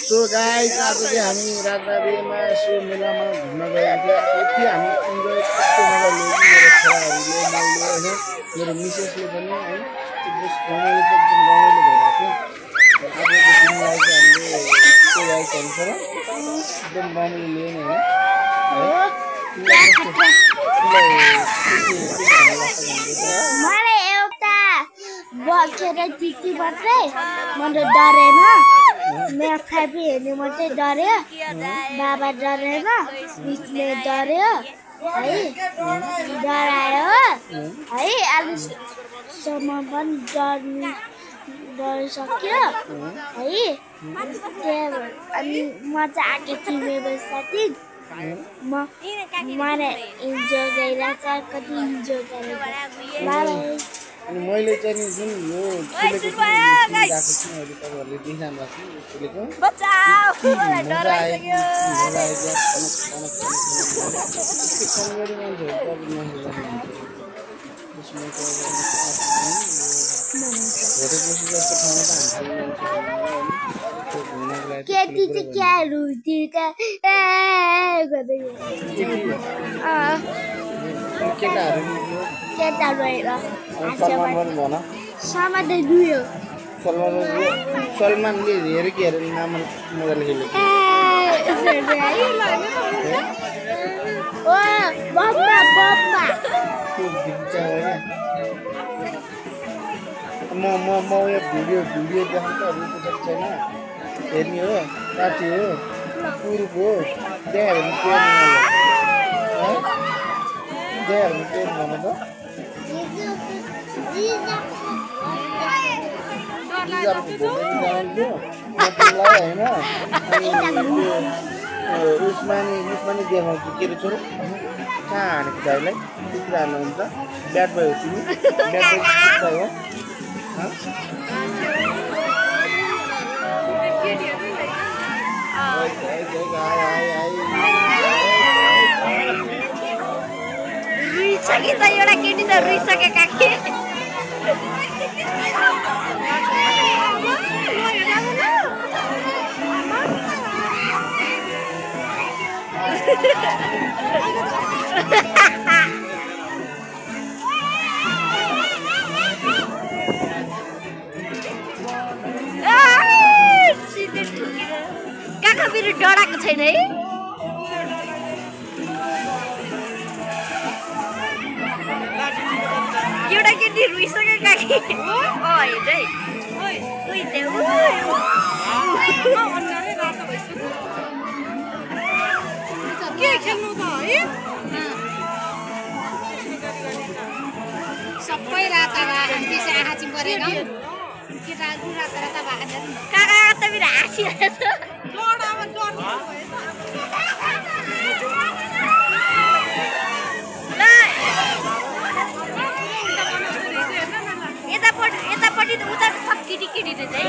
So guys आज चाहिँ हामी राजबाडीमा सो मेलामा घुम्न गएका थियौँ। यति हामी इन्जोय कस्तो मजाले मेरो छोराहरूले मैले होइन मेरो मिसेसले पनि है एकदम रमाइलो चाहिँ एकदम रमाइलो भइरहेको थियो। आजको दिनलाई चाहिँ हामीले त्यो गाइस हुन्छ र एकदम रमाइलो लिने होइन मलाई एउटा बखेर टिटी मात्रै मैले डरेन मेरो फ्यापी हेर्ने मात्रै डर्यो बाबा डरेन मिसले डर्यो है डरायो है अहिलेसम्म पनि डरिसक्यो है अनि म चाहिँ आएको थिएँ मेरो साथी मलाई इन्जोय गरिरहेछ कति इन्जोय गरेको अनि मैले चाहिँ जुन यो खेलेको छु अहिले तपाईँहरूले देखिरहनु भएको केटी चाहिँ क्या रुन्थ्यो केटाहरू हेर समान दुयो सलमानले हेऱ्यो कि हेरेर नाम मजाले खेलेको म यो भिडियो देखाउनु त अरू त छैन हेर्ने हो काटी हो पुरुष हो त्यहाँ हेर्नु ट्रेन भन त होइन उसमानी देखाउँछु के अरे छोरो कहाँ हानेको दाइलाई त्यतिर हाल्नुहुन्छ ब्याट बोय हो तिमी ब्याट बोय हो रुइसके त एउटा केटी त रुइसके काकी काका मेरो डराएको छैन है एउटा केटी रुइसक्यो काकी हेर्दै के खेल्नु त है सबै राता त्यसै आँखा चिम गरेन केटाहरू राता भएको काका त मेरो हाँसिरहेछ यतापट्टि त उता सब केटी चाहिँ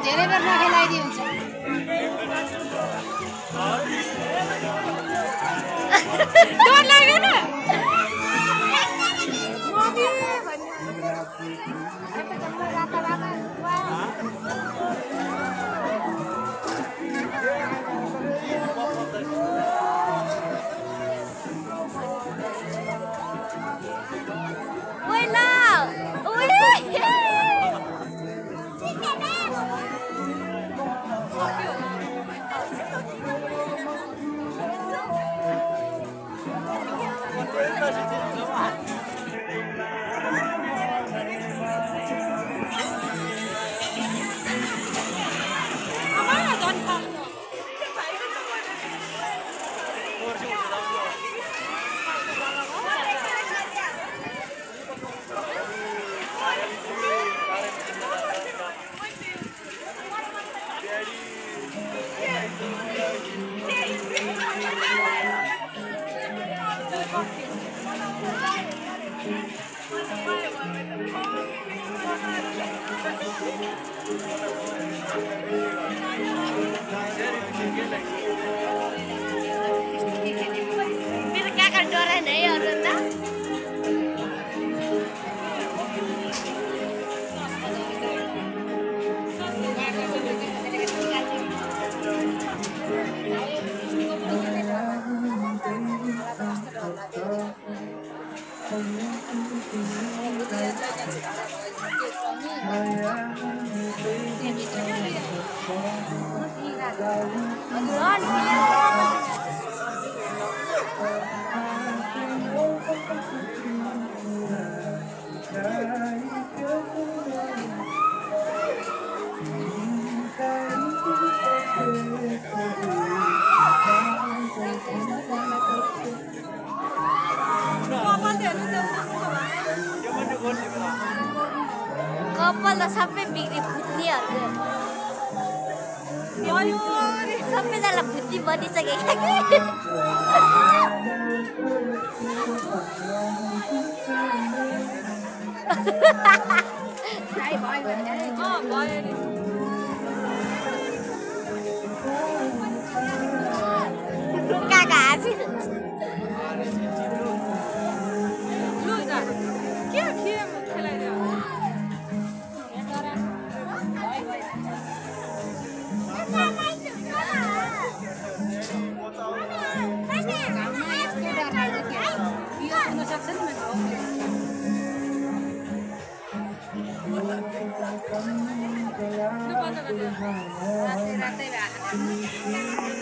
धेरै बेर नखेलाइदिए हुन्छ डर लाग्दैन मेरो काका डराएन है अरू त कपाल त सबै बिग्री फुट्नेहरूको सबैजना फुट्टी बनिसकेका कि काका हाँसी रातै रातै